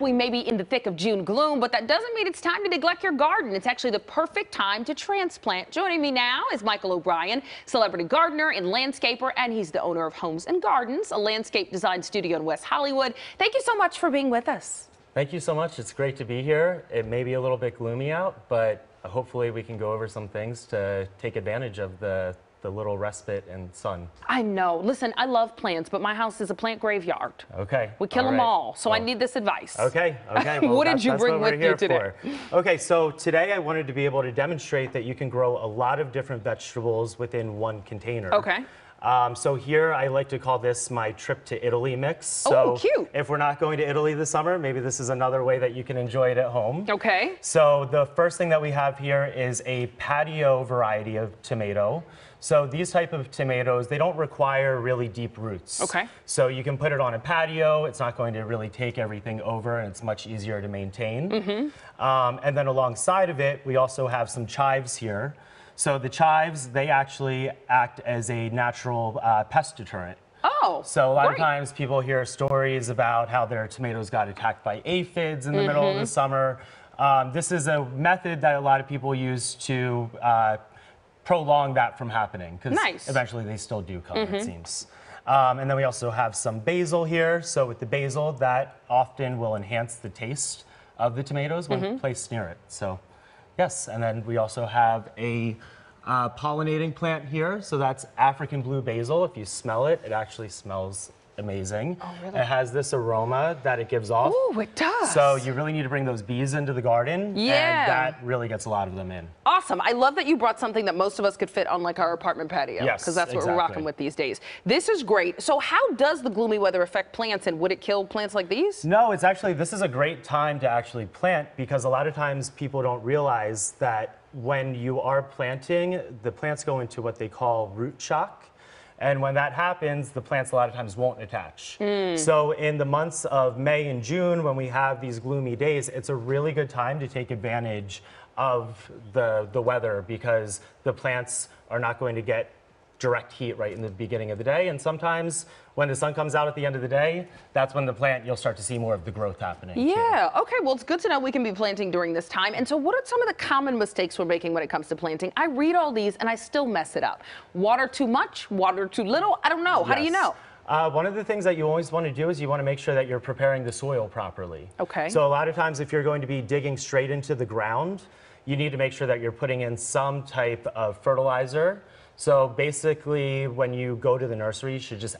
We may be in the thick of June gloom, but that doesn't mean it's time to neglect your garden. It's actually the perfect time to transplant. Joining me now is Michael O'Brien, celebrity gardener and landscaper, and he's the owner of Homes and Gardens, a landscape design studio in West Hollywood. Thank you so much for being with us. Thank you so much. It's great to be here. It may be a little bit gloomy out, but hopefully we can go over some things to take advantage of the little respite and sun. I know. Listen, I love plants, but my house is a plant graveyard. Okay. We kill them all, so I need this advice. Okay. Well, what did you bring with you today? Okay, so today I wanted to be able to demonstrate that you can grow a lot of different vegetables within one container. Okay. So here I like to call this my trip to Italy mix. So cute. If we're not going to Italy this summer, maybe this is another way that you can enjoy it at home. Okay. So the first thing that we have here is a patio variety of tomato. So these type of tomatoes, they don't require really deep roots. Okay. So you can put it on a patio. It's not going to really take everything over, and it's much easier to maintain. And then alongside of it, we also have some chives here. So the chives, they actually act as a natural pest deterrent. Oh, so a lot of times people hear stories about how their tomatoes got attacked by aphids in the middle of the summer. This is a method that a lot of people use to prolong that from happening, because eventually they still do come, it seems. And then we also have some basil here. So with the basil, that often will enhance the taste of the tomatoes when placed near it. So yes, and then we also have a pollinating plant here. So that's African blue basil. If you smell it, it actually smells amazing. Oh, really? It has this aroma that it gives off. Oh, it does. So you really need to bring those bees into the garden. Yeah. And that really gets a lot of them in. Awesome. I love that you brought something that most of us could fit on like our apartment patio. Yes, because that's what we're rocking with these days. This is great. So how does the gloomy weather affect plants, and would it kill plants like these? No, it's actually, this is a great time to actually plant, because a lot of times people don't realize that when you are planting, the plants go into what they call root shock. And when that happens, the plants a lot of times won't attach. So in the months of May and June, when we have these gloomy days, it's a really good time to take advantage of the weather, because the plants are not going to get direct heat right in the beginning of the day. And sometimes when the sun comes out at the end of the day, that's when the plant, you'll start to see more of the growth happening. Yeah, okay, well, it's good to know we can be planting during this time. And so what are some of the common mistakes we're making when it comes to planting? I read all these and I still mess it up. Water too much, water too little? I don't know. How do you know? One of the things that you always want to do is you want to make sure that you're preparing the soil properly. Okay. So a lot of times if you're going to be digging straight into the ground, you need to make sure that you're putting in some type of fertilizer. So basically, when you go to the nursery, you should just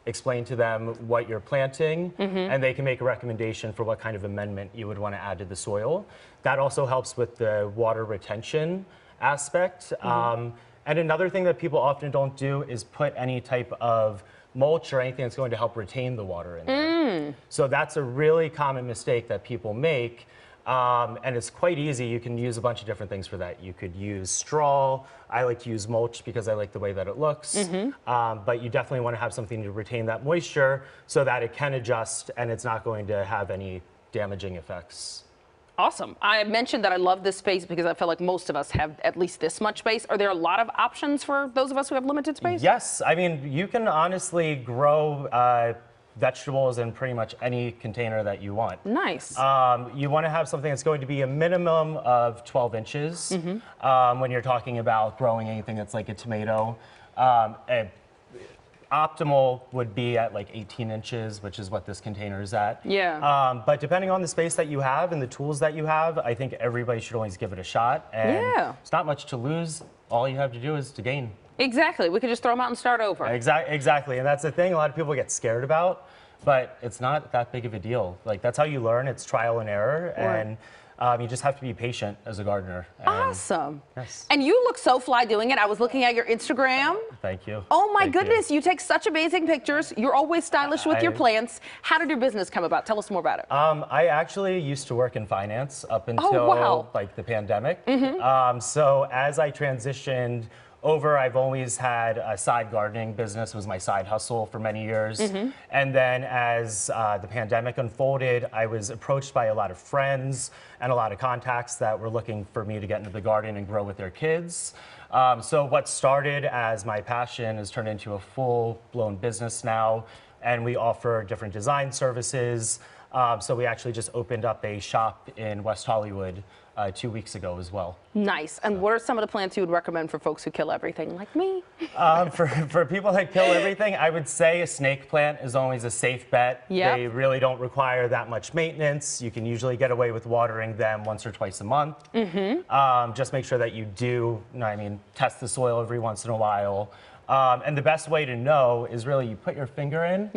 explain to them what you're planting, and they can make a recommendation for what kind of amendment you would want to add to the soil. That also helps with the water retention aspect. And another thing that people often don't do is put any type of mulch or anything that's going to help retain the water in there. So that's a really common mistake that people make. And it's quite easy. You can use a bunch of different things for that. You could use straw. I like to use mulch because I like the way that it looks. But you definitely want to have something to retain that moisture so that it can adjust and it's not going to have any damaging effects. Awesome. I mentioned that I love this space because I feel like most of us have at least this much space. Are there a lot of options for those of us who have limited space? Yes. I mean, you can honestly grow vegetables in pretty much any container that you want. Nice. You want to have something that's going to be a minimum of 12 inches when you're talking about growing anything that's like a tomato. Optimal would be at like 18 inches, which is what this container is at. Yeah. But depending on the space that you have and the tools that you have, I think everybody should always give it a shot. And it's not much to lose. All you have to do is to gain. Exactly. We could just throw them out and start over. Exactly. And that's the thing a lot of people get scared about, but it's not that big of a deal. Like, that's how you learn. It's trial and error. And you just have to be patient as a gardener. Awesome. Yes. And you look so fly doing it. I was looking at your Instagram. Thank you. Oh my goodness, you take such amazing pictures. You're always stylish with your plants. How did your business come about? Tell us more about it. I actually used to work in finance up until like the pandemic. So as I transitioned over, I've always had a side gardening business. It was my side hustle for many years. And then as the pandemic unfolded, I was approached by a lot of friends and a lot of contacts that were looking for me to get into the garden and grow with their kids. So what started as my passion has turned into a full-blown business now, and we offer different design services. So we actually just opened up a shop in West Hollywood 2 weeks ago as well. Nice. And what are some of the plants you would recommend for folks who kill everything like me? For people that kill everything, I would say a snake plant is always a safe bet. Yep. They really don't require that much maintenance. You can usually get away with watering them once or twice a month. Just make sure that you do, test the soil every once in a while. And the best way to know is really you put your finger in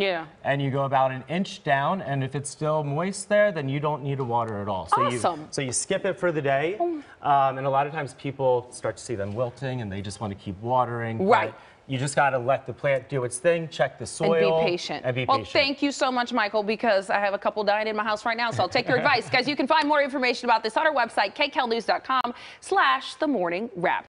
and you go about an inch down, and if it's still moist there, then you don't need to water at all. So Awesome. you skip it for the day, and a lot of times people start to see them wilting and they just want to keep watering. Right. But you just got to let the plant do its thing, check the soil. And be patient. Well, thank you so much, Michael, because I have a couple dying in my house right now, so I'll take your advice. Guys, you can find more information about this on our website, kcalnews.com/themorningwrap.